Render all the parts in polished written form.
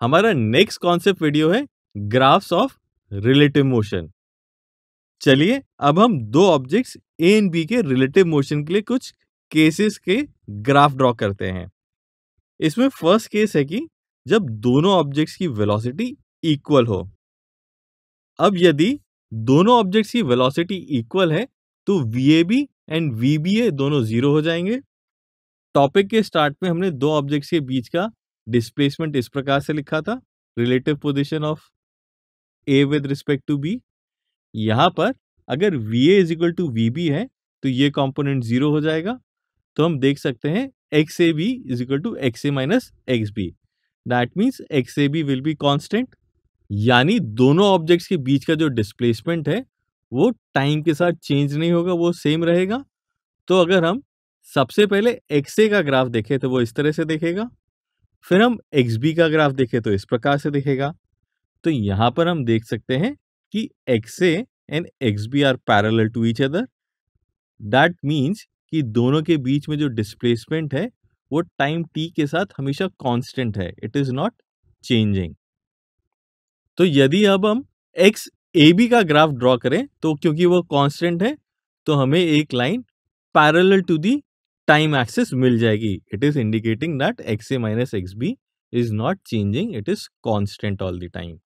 हमारा next concept video है graphs of relative motion. चलिए अब हम दो ऑब्जेक्ट्स ए एंड बी के रिलेटिव मोशन के लिए कुछ केसेस के ग्राफ ड्रॉ करते हैं। इसमें फर्स्ट केस है कि जब दोनों ऑब्जेक्ट्स की वेलोसिटी इक्वल हो। अब यदि दोनों ऑब्जेक्ट्स की वेलोसिटी इक्वल है तो VAB एंड VBA दोनों जीरो हो जाएंगे। टॉपिक के स्टार्ट में हमने दो ऑब्जेक्ट्स के बीच का डिस्प्लेसमेंट इस प्रकार से लिखा था, relative position of A with respect to B। यहां पर अगर VA is equal to VB है तो ये कंपोनेंट जीरो हो जाएगा। तो हम देख सकते हैं XAB is equal to XA minus XB। That means XAB will be constant, यानी दोनों ऑब्जेक्ट्स के बीच का जो डिस्प्लेसमेंट है वो टाइम के साथ चेंज नहीं होगा, वो सेम रहेगा। तो अगर हम सबसे पहले XA का ग्राफ देखें तो वो इस तरह से दिखेगा, फिर हम XB का ग्राफ देखें तो इस प्रकार से दिखेगा। तो यहां पर हम देख सकते हैं कि XA and XB are parallel to each other. That means कि दोनों के बीच में जो डिस्प्लेसमेंट है वो टाइम t के साथ हमेशा कांस्टेंट है, इट इज नॉट चेंजिंग। तो यदि अब हम XAB का ग्राफ ड्रॉ करें तो क्योंकि वो कांस्टेंट है तो हमें एक line parallel to the time axis मिल जाएगी। It is indicating that XA minus XB is not changing, it is constant all the time.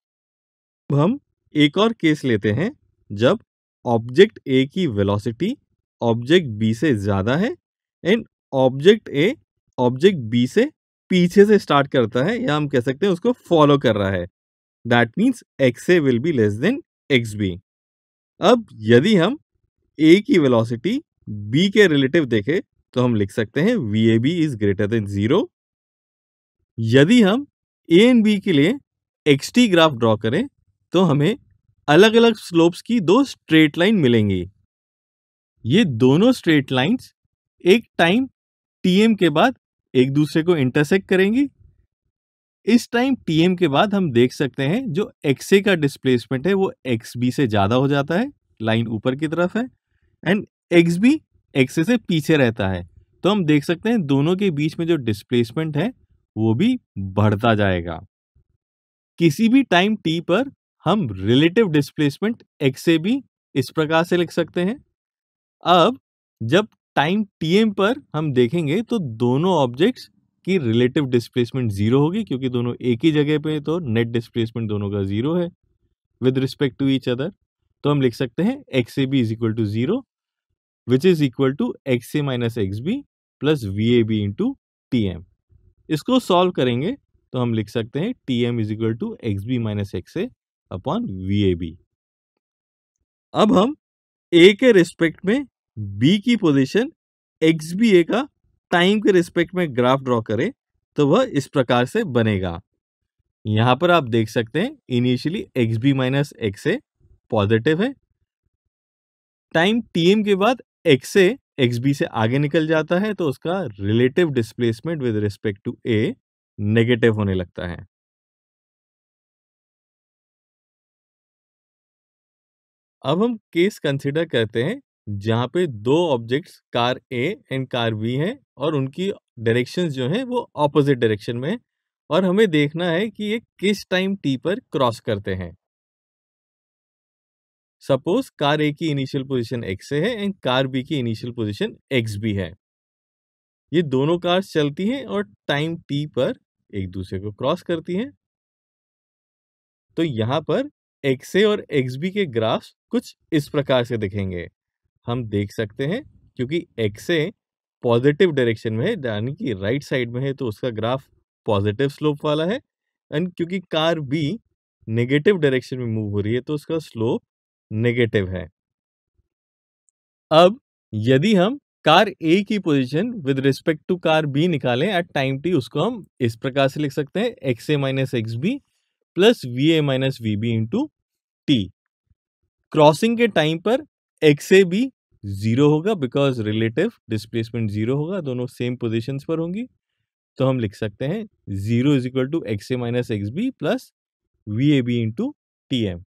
अब हम एक और केस लेते हैं जब ऑब्जेक्ट A की वेलोसिटी ऑब्जेक्ट B से ज्यादा है and object A object B से पीछे से स्टार्ट करता है, या हम कह सकते हैं उसको फॉलो कर रहा है। That means XA will be less than XB। अब यदि हम A की वेलोसिटी B के रिलेटिव देखें तो हम लिख सकते हैं VAB इज ग्रेटर देन 0। यदि हम A एंड B के लिए XT ग्राफ ड्रॉ करें तो हमें अलग अलग स्लोप्स की दो स्ट्रेट लाइन मिलेंगी। ये दोनों स्ट्रेट लाइंस एक टाइम TM के बाद एक दूसरे को इंटरसेक्ट करेंगी। इस टाइम TM के बाद हम देख सकते हैं जो XA का डिस्प्लेसमेंट है वो XB से ज्यादा हो जाता है, लाइन ऊपर की तरफ है, एंड XB XA से पीछे रहता है। तो हम देख सकते हैं दोनों के बीच में जो डिस्प्लेसमेंट है वो भी बढ़ता जाएगा। किसी भी टाइम t पर हम रिलेटिव डिस्प्लेसमेंट XAB इस प्रकार से लिख सकते हैं। अब जब टाइम TM पर हम देखेंगे तो दोनों ऑब्जेक्ट्स की रिलेटिव डिस्प्लेसमेंट जीरो होगी, क्योंकि दोनों एक ही जगह पे, तो नेट डिस्प्लेसमेंट दोनों का जीरो है with respect to each other. तो हम लिख सकते हैं XAB is equal to zero which is equal to XA minus XB plus VAB into TM। इसको सॉल्व करेंगे तो हम लिख सकते हैं TM is equal to XB minus XA upon VAB। अब हम A के रिस्पेक्ट में B की पोजीशन XBA का टाइम के रिस्पेक्ट में ग्राफ ड्रॉ करें तो वह इस प्रकार से बनेगा। यहां पर आप देख सकते हैं initially XB minus XA positive है, टाइम TM के बाद XA XB से आगे निकल जाता है तो उसका relative displacement with respect to A negative होने लगता है। अब हम केस कंसीडर करते हैं जहां पे दो objects car A and car B हैं और उनकी डायरेक्शंस जो हैं वो ऑपोजिट डायरेक्शन में है, और हमें देखना है कि ये किस टाइम t पर क्रॉस करते हैं। सपोज कार A की इनिशियल पोजीशन XA है एंड कार B की इनिशियल पोजीशन XB है। ये दोनों कार्स चलती हैं और टाइम t पर एक दूसरे को क्रॉस करती हैं। तो यहाँ पर XA और XB के ग्राफ्स कुछ इस प्रकार से दिखेंगे। हम देख सकते हैं क्योंकि XA पॉजिटिव डायरेक्शन में है, यानी कि राइट साइड में है, तो उसका ग्राफ पॉजिटिव स्लोप वाला है, एंड क्योंकि कार B नेगेटिव डायरेक्शन में मूव हो रही है तो उसका स्लोप नेगेटिव है। अब यदि हम कार A की position with respect to car B निकालें एट टाइम t, उसको हम इस प्रकार से लिख सकते हैं XA minus XB plus VA minus VB into t। Crossing के टाइम पर XAB जीरो होगा बिकॉज रिलेटिव डिस्प्लेसमेंट जीरो होगा, दोनों सेम पोजीशंस पर होंगी। तो हम लिख सकते हैं zero is equal to XA minus XB plus VAB into TM।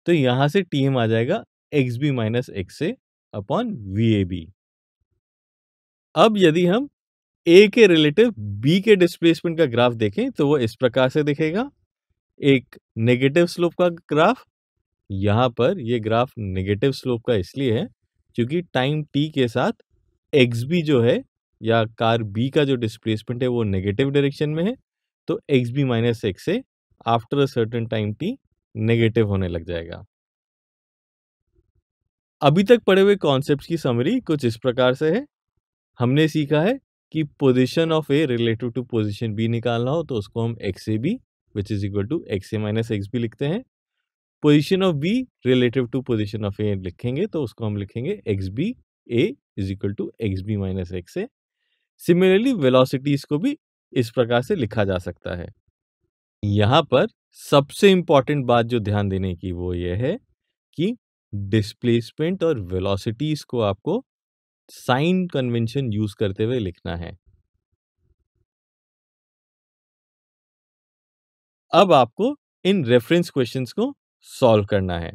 तो यहां से TM आ जाएगा XB minus XA upon VAB। अब यदि हम ए के रिलेटिव बी के डिस्प्लेसमेंट का ग्राफ देखें तो वो इस प्रकार से दिखेगा। एक नेगेटिव स्लोप का ग्राफ। यहाँ पर ये ग्राफ नेगेटिव स्लोप का इसलिए है क्योंकि टाइम टी के साथ एक्स बी जो है या कार बी का जो डिस्प्लेसमेंट है वो नेगेटिव डायरेक्शन में है, तो एक्स बी माइनस एक्स से after a certain time T negative होने लग जाएगा। अभी तक पढ़े हुए कॉन्सेप्ट्स की समरी कुछ इस प्रकार से है। हमने सीखा है कि position of A relative to position B निकालना हो तो उसको हम X A B which is equal to X A minus X B लिखते हैं। Position of B relative to position of A लिखेंगे तो उसको हम लिखेंगे X B A is equal to X B minus X A. Similarly velocities को भी इस प्रकार से लिखा जा सकता है। यहाँ पर सबसे इंपॉर्टेंट बात जो ध्यान देने की वो ये है कि डिस्प्लेसमेंट और वेलोसिटीज को आपको साइन कन्वेंशन यूज करते हुए लिखना है। अब आपको इन रेफरेंस क्वेश्चंस को सॉल्व करना है।